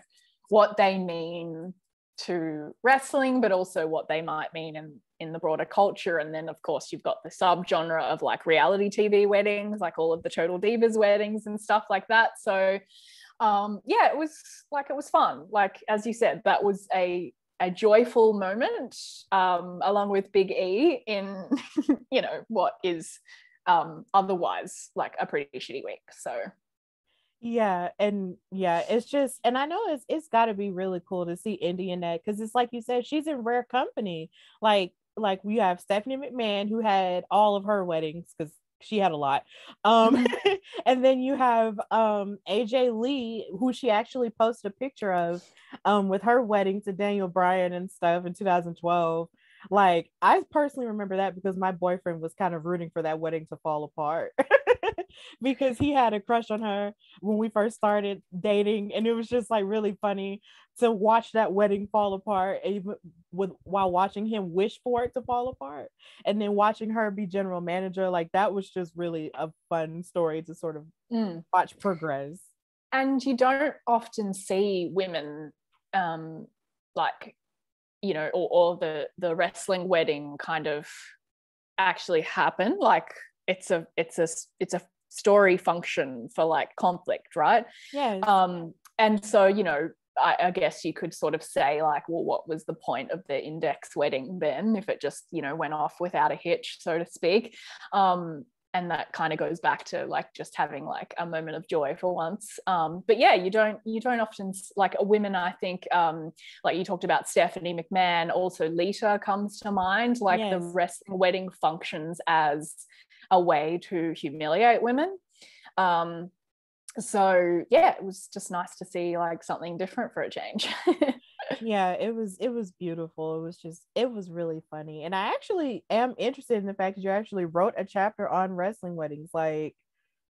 S2: what they mean to wrestling, but also what they might mean in the broader culture. And then of course you've got the subgenre of like reality TV weddings, like all of the Total Divas weddings and stuff like that. So yeah, it was fun. Like, as you said, that was a joyful moment, along with Big E in, you know, what is otherwise like a pretty shitty week. So
S1: Yeah, and yeah, it's just, and I know it's got to be really cool to see Indy in that, because it's like you said, she's in rare company. Like we have Stephanie McMahon, who had all of her weddings because she had a lot. And then you have AJ Lee, who she actually posted a picture of with her wedding to Daniel Bryan and stuff in 2012. Like, I personally remember that because my boyfriend was kind of rooting for that wedding to fall apart. Because he had a crush on her when we first started dating, and it was just like really funny to watch that wedding fall apart, even while watching him wish for it to fall apart, and then watching her be general manager. Like, that was just really a fun story to sort of watch progress.
S2: And you don't often see women like, you know, or the wrestling wedding kind of actually happen. Like it's a story function for like conflict, right?
S1: Yes.
S2: And so, you know, I guess you could sort of say like, well, what was the point of the Index wedding then if it just, you know, went off without a hitch, so to speak? And that kind of goes back to like just having like a moment of joy for once. But yeah, you don't often, like women, I think, like you talked about Stephanie McMahon, also Lita comes to mind. Like yes. The wrestling wedding functions as a way to humiliate women. So yeah, it was just nice to see like something different for a change.
S1: Yeah, it was beautiful. It was really funny. And I actually am interested in the fact that you actually wrote a chapter on wrestling weddings. Like,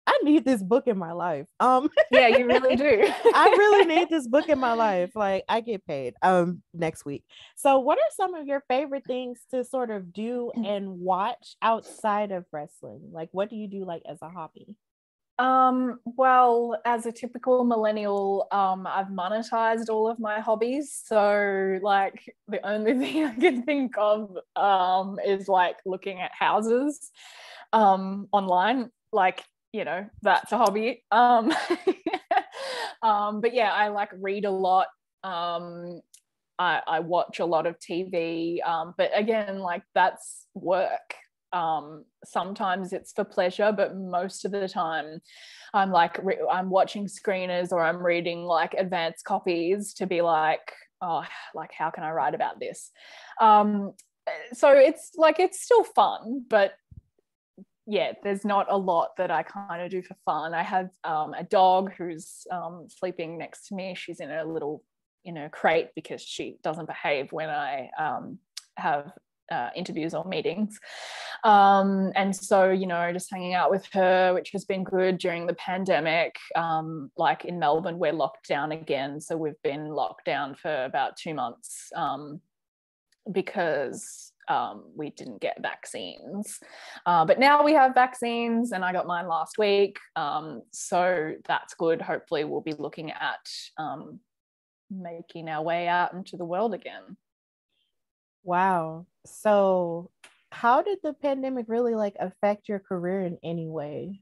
S1: I need this book in my life.
S2: Yeah, you really do.
S1: I really need this book in my life. Like, I get paid next week. So what are some of your favorite things to sort of do and watch outside of wrestling? Like, what do you do like as a hobby?
S2: Well, as a typical millennial, I've monetized all of my hobbies. So like the only thing I can think of is like looking at houses online. Like, you know, that's a hobby. But yeah, I like read a lot. I watch a lot of TV. But again, like that's work. Sometimes it's for pleasure, but most of the time I'm like I'm watching screeners or I'm reading like advanced copies to be like, oh, like how can I write about this? So it's like it's still fun, but yeah, there's not a lot that I kind of do for fun. I have a dog who's sleeping next to me. She's in a little, you know, crate because she doesn't behave when I have interviews or meetings. And so, you know, just hanging out with her, which has been good during the pandemic. Like in Melbourne, we're locked down again. So we've been locked down for about 2 months because we didn't get vaccines. But now we have vaccines and I got mine last week. So that's good. Hopefully we'll be looking at making our way out into the world again.
S1: Wow. So how did the pandemic really like affect your career in any way?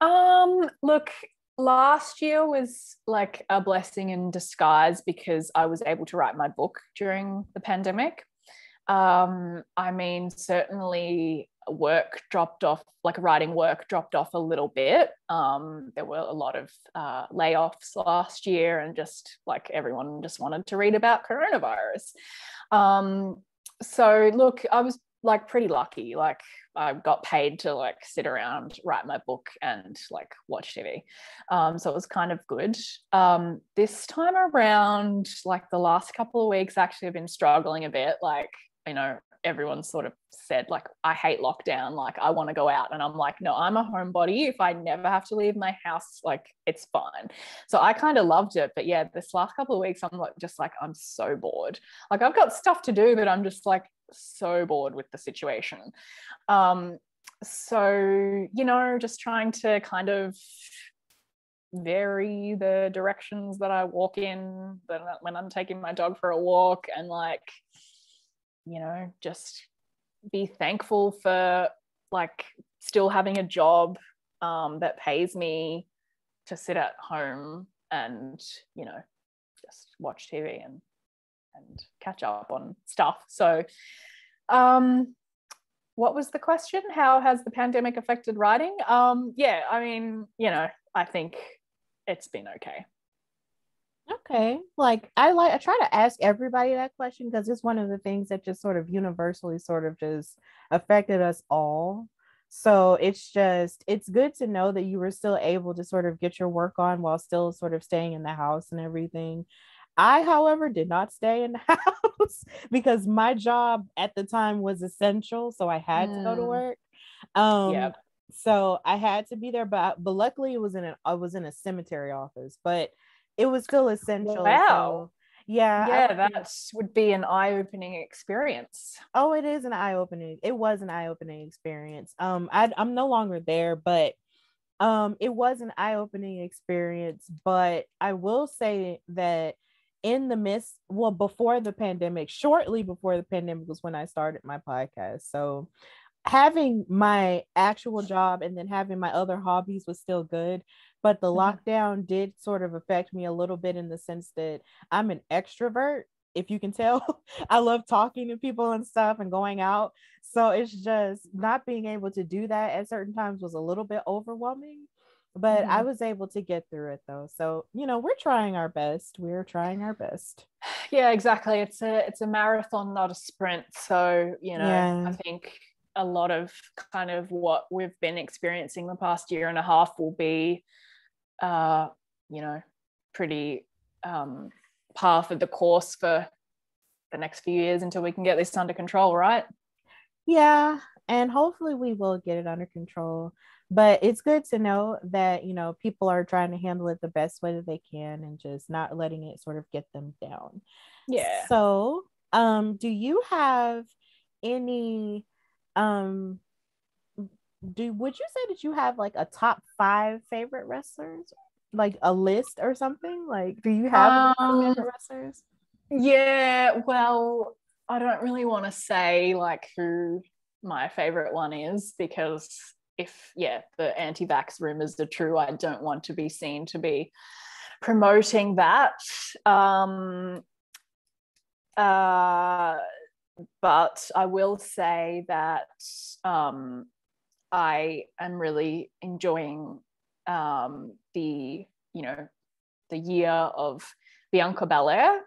S2: Look, last year was like a blessing in disguise because I was able to write my book during the pandemic. I mean, certainly work dropped off, like writing work dropped off a little bit. There were a lot of layoffs last year and just like everyone just wanted to read about coronavirus. So look, I was like pretty lucky. Like I got paid to like sit around, write my book and like watch TV. So it was kind of good. This time around, like the last couple of weeks actually have been struggling a bit. Like, you know, everyone sort of said, like, I hate lockdown, like I want to go out. And I'm like, no, I'm a homebody. If I never have to leave my house, like it's fine. So I kind of loved it. But yeah, this last couple of weeks, I'm like, just like, I'm so bored. Like I've got stuff to do, but I'm just like so bored with the situation. So, you know, just trying to kind of vary the directions that I walk in when I'm taking my dog for a walk, and like, you know, just be thankful for like still having a job that pays me to sit at home and, you know, just watch TV and catch up on stuff. So what was the question? How has the pandemic affected writing? Yeah, I mean, you know, I think it's been okay.
S1: Okay. Like I try to ask everybody that question because it's one of the things that just sort of universally sort of just affected us all. So it's good to know that you were still able to sort of get your work on while still sort of staying in the house and everything. I, however, did not stay in the house because my job at the time was essential, so I had to go to work.
S2: Yeah.
S1: So I had to be there, but luckily I was in a cemetery office, but it was still essential.
S2: Wow.
S1: So yeah,
S2: yeah, that would be an eye-opening experience.
S1: Oh, it is an eye-opening. It was an eye-opening experience. I'm no longer there, but it was an eye-opening experience. But I will say that in the midst, well, before the pandemic, shortly before the pandemic was when I started my podcast. So having my actual job and then having my other hobbies was still good, but the lockdown did sort of affect me a little bit in the sense that I'm an extrovert, if you can tell. I love talking to people and stuff and going out, so it's just not being able to do that at certain times was a little bit overwhelming, but I was able to get through it though. So, you know, we're trying our best.
S2: Yeah, exactly. It's a marathon, not a sprint. So, you know, I think a lot of kind of what we've been experiencing the past year and a half will be you know, pretty par for the course for the next few years until we can get this under control, right?
S1: Yeah, and hopefully we will get it under control. But it's good to know that, you know, people are trying to handle it the best way that they can and just not letting it sort of get them down.
S2: Yeah.
S1: So, do you have any um would you say that you have like a top 5 favorite wrestlers? Like a list or something? Like, do you have a list of favorite wrestlers?
S2: Yeah, well, I don't really want to say like who my favorite one is, because if the anti-vax rumors are true, I don't want to be seen to be promoting that. But I will say that I am really enjoying the, you know, the year of Bianca Belair.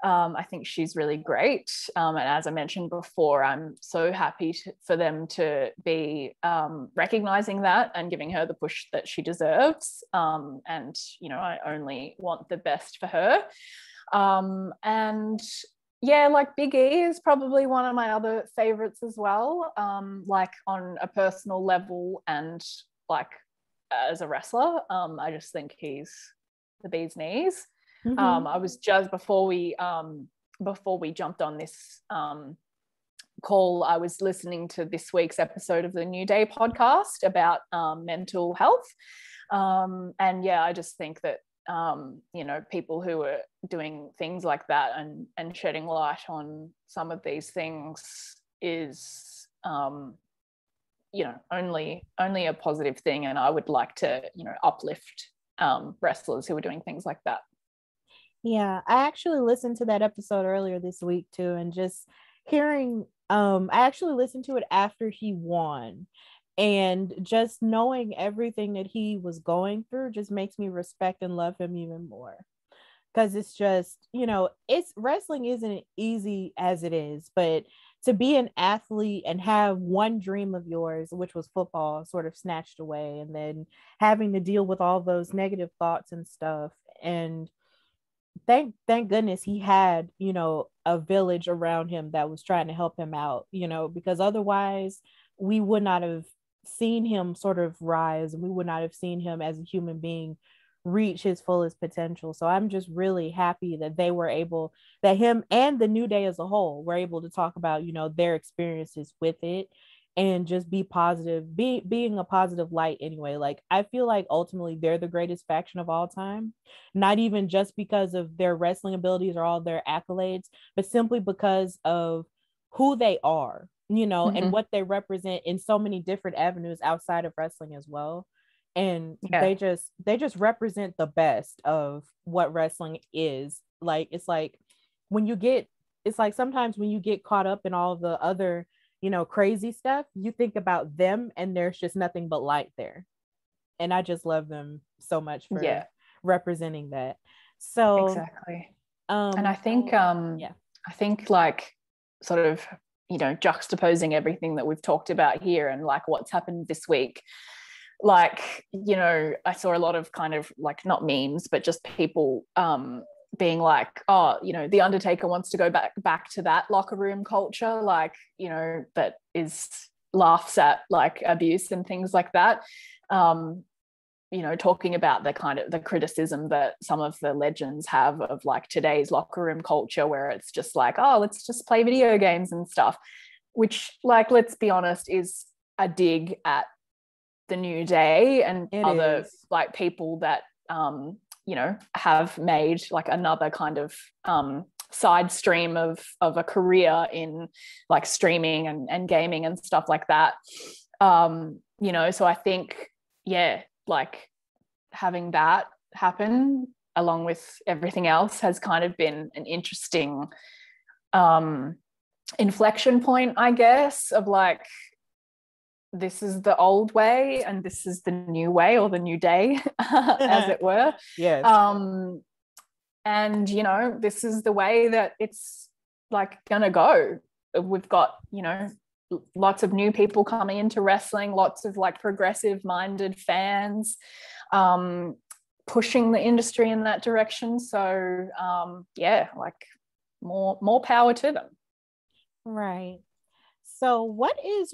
S2: I think she's really great. And as I mentioned before, I'm so happy for them to be recognizing that and giving her the push that she deserves. And, you know, I only want the best for her. And yeah, like Big E is probably one of my other favorites as well, like on a personal level and like as a wrestler. I just think he's the bee's knees. I was just before we jumped on this call, I was listening to this week's episode of the New Day podcast about mental health, and yeah, I just think that you know, people who are doing things like that and shedding light on some of these things is you know, only a positive thing, and I would like to, you know, uplift wrestlers who are doing things like that.
S1: Yeah, I actually listened to that episode earlier this week too, and just hearing I actually listened to it after he won, and just knowing everything that he was going through just makes me respect and love him even more, because it's just, you know, it's wrestling isn't easy as it is, but to be an athlete and have one dream of yours, which was football, sort of snatched away, and then having to deal with all those negative thoughts and stuff, and thank goodness he had, a village around him that was trying to help him out, because otherwise we would not have seen him sort of rise, and we would not have seen him as a human being reach his fullest potential. So I'm just really happy that they were able, that him and the New Day as a whole were able to talk about, their experiences with it, and just be positive, being a positive light anyway. Like, I feel like ultimately they're the greatest faction of all time, not even just because of their wrestling abilities or all their accolades, but simply because of who they are, and
S2: Mm-hmm.
S1: what they represent in so many different avenues outside of wrestling as well. And
S2: Yeah.
S1: they just represent the best of what wrestling is. Like, when you get it's like sometimes when you get caught up in all the other, crazy stuff, you think about them and there's just nothing but light there. And I just love them so much for
S2: Yeah,
S1: representing that. So,
S2: exactly. And
S1: um, yeah.
S2: I think like sort of, juxtaposing everything that we've talked about here and like what's happened this week, like, I saw a lot of kind of like not memes, but just people being like, oh, the Undertaker wants to go back to that locker room culture, like, that is laughs at like abuse and things like that. Um, talking about the kind of the criticism that some of the legends have of like today's locker room culture, where it's just like, oh, let's just play video games and stuff, which, like, let's be honest, is a dig at the New Day and
S1: It
S2: other
S1: is.
S2: like people that have made like another kind of side stream of a career in like streaming and gaming and stuff like that. So I think, yeah, like having that happen along with everything else has kind of been an interesting um inflection point, I guess, of like, this is the old way and this is the new way, or the new day, as it were.
S1: Yes.
S2: um and this is the way that it's like gonna go. We've got lots of new people coming into wrestling, lots of like progressive minded fans um pushing the industry in that direction. So yeah, like more power to them.
S1: Right. So what is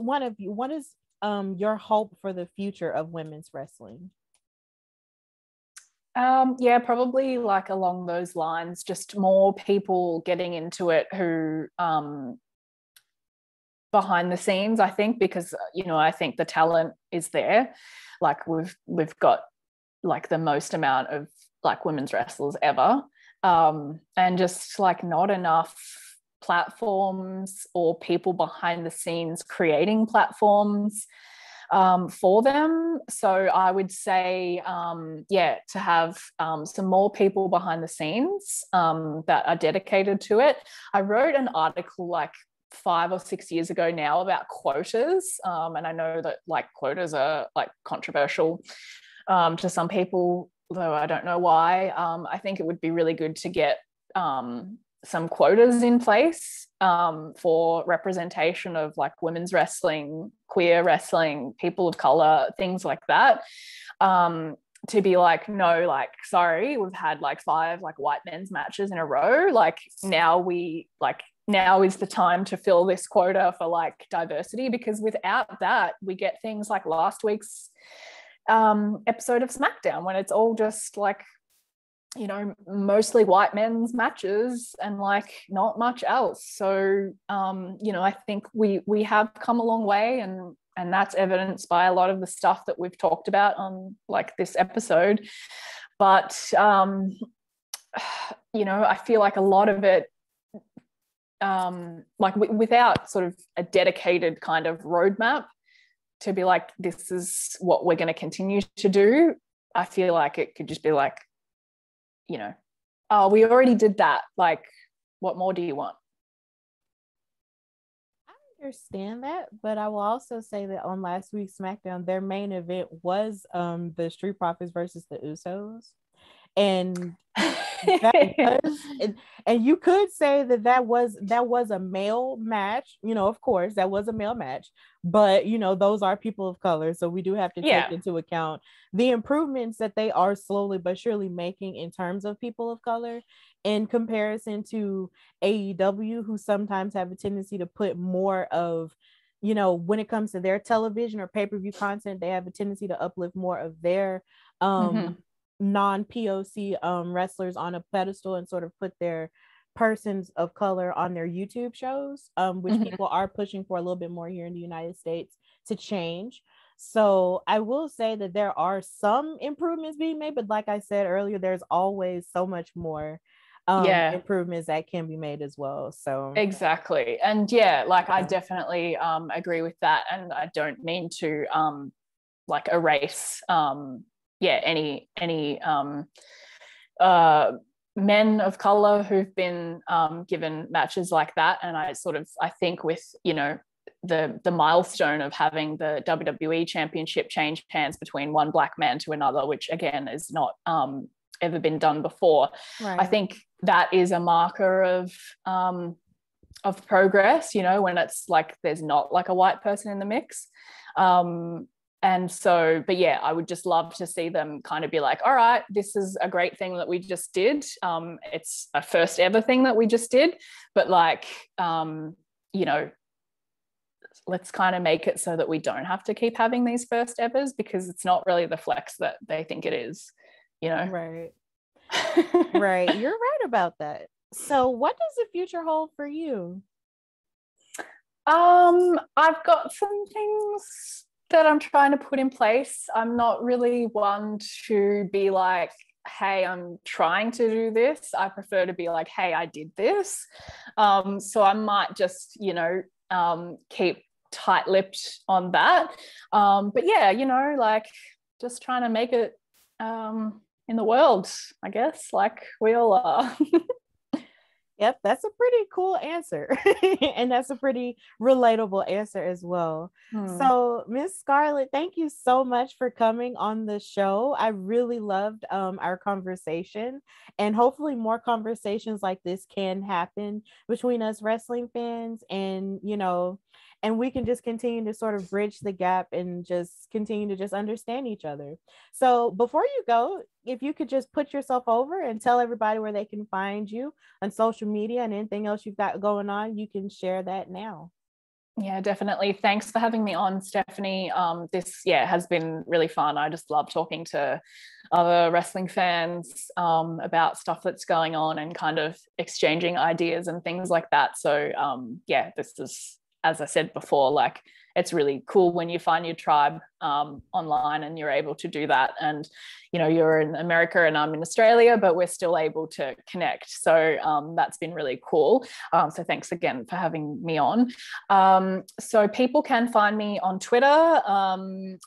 S1: your hope for the future of women's wrestling?
S2: Yeah, probably like along those lines, just more people getting into it who behind the scenes, I think, because I think the talent is there. Like we've got like the most amount of like women's wrestlers ever. And just like not enough platforms or people behind the scenes creating platforms for them. So I would say, yeah, to have some more people behind the scenes that are dedicated to it. I wrote an article like 5 or 6 years ago now about quotas. And I know that like quotas are like controversial to some people, though I don't know why. I think it would be really good to get some quotas in place for representation of like women's wrestling, queer wrestling, people of color, things like that. To be like, no, like, sorry, we've had like 5 like white men's matches in a row. Like now is the time to fill this quota for like diversity, because without that, we get things like last week's episode of SmackDown when it's all just like, mostly white men's matches and like not much else. So I think we have come a long way, and that's evidenced by a lot of the stuff that we've talked about on like this episode. But I feel like a lot of it, like without sort of a dedicated kind of roadmap to be like, this is what we're going to continue to do, I feel like it could just be like, oh, we already did that. Like, what more do you want?
S1: I understand that, but I will also say that on last week's SmackDown, their main event was the Street Profits versus the Usos. And that was, and you could say that was a male match, of course that was a male match, but those are people of color, so we do have to take into account the improvements that they are slowly but surely making in terms of people of color in comparison to AEW, who sometimes have a tendency to put more of, when it comes to their television or pay-per-view content, they have a tendency to uplift more of their non-POC wrestlers on a pedestal and sort of put their persons of color on their YouTube shows, which people are pushing for a little bit more here in the United States to change. So I will say that there are some improvements being made, but like I said earlier, there's always so much more improvements that can be made as well. So
S2: exactly. And like I definitely agree with that, and I don't mean to like erase any men of color who've been given matches like that. And I think with the milestone of having the WWE Championship change hands between one black man to another, which again is not ever been done before. Right. I think that is a marker of progress, when it's like there's not like a white person in the mix. And so, but I would just love to see them kind of be like, all right, this is a great thing that we just did. It's a first ever thing that we just did, but like, let's kind of make it so that we don't have to keep having these first evers, because it's not really the flex that they think it is,
S1: Right. Right. You're right about that. So what does the future hold for you?
S2: I've got some things that I'm trying to put in place. I'm not really one to be like, hey, I'm trying to do this. I prefer to be like, hey, I did this. So I might just, keep tight-lipped on that. But like just trying to make it in the world, I guess, like we all are.
S1: Yep, that's a pretty cool answer. And that's a pretty relatable answer as well. So, Miss Scarlett, thank you so much for coming on the show. I really loved our conversation, and hopefully more conversations like this can happen between us wrestling fans, and and we can just continue to sort of bridge the gap and just continue to just understand each other. So before you go, if you could just put yourself over and tell everybody where they can find you on social media and anything else you've got going on, you can share that now.
S2: Yeah, definitely. Thanks for having me on, Stephanie. This has been really fun. I just love talking to other wrestling fans about stuff that's going on and kind of exchanging ideas and things like that. So this is, as I said before, like it's really cool when you find your tribe online and you're able to do that. And, you're in America and I'm in Australia, but we're still able to connect. So that's been really cool. So thanks again for having me on. So people can find me on Twitter,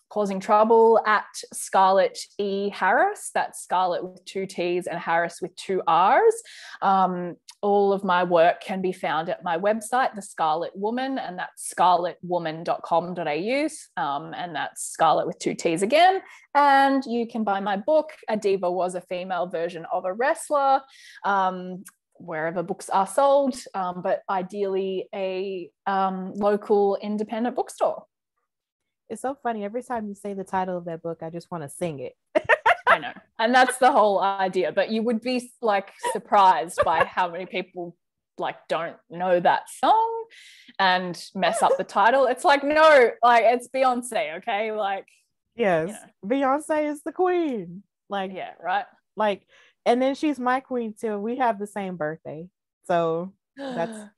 S2: causing trouble at Scarlett E. Harris. That's Scarlett with 2 T's and Harris with 2 R's. All of my work can be found at my website, The Scarlet Woman, and that's scarletwoman.com.au. And that's Scarlett with 2 T's again. And you can buy my book, A Diva Was a Female Version of a Wrestler, wherever books are sold, but ideally a local independent bookstore.
S1: It's so funny. Every time you say the title of that book, I just want to sing it.
S2: I know. And that's the whole idea. But you would be like surprised by how many people like don't know that song and mess up the title. It's like, no, like it's Beyonce, okay? Like,
S1: yes, Beyonce is the queen. Like,
S2: yeah, right.
S1: Like, and then she's my queen too. We have the same birthday. So that's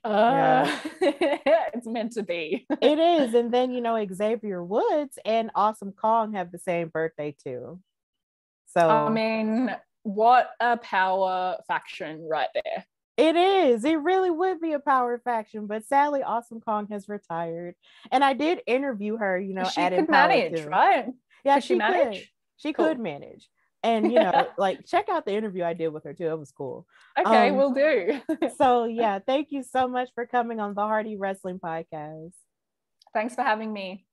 S2: it's meant to be.
S1: It is. And then Xavier Woods and Awesome Kong have the same birthday too. So
S2: I mean, what a power faction right there.
S1: It is. It really would be a power faction, but sadly, Awesome Kong has retired. And I did interview her.
S2: She could manage, too. Right?
S1: Yeah, she could. She could manage. And like check out the interview I did with her too. It was cool.
S2: Okay, we'll do.
S1: So yeah, thank you so much for coming on the Hardy Wrestling Podcast.
S2: Thanks for having me.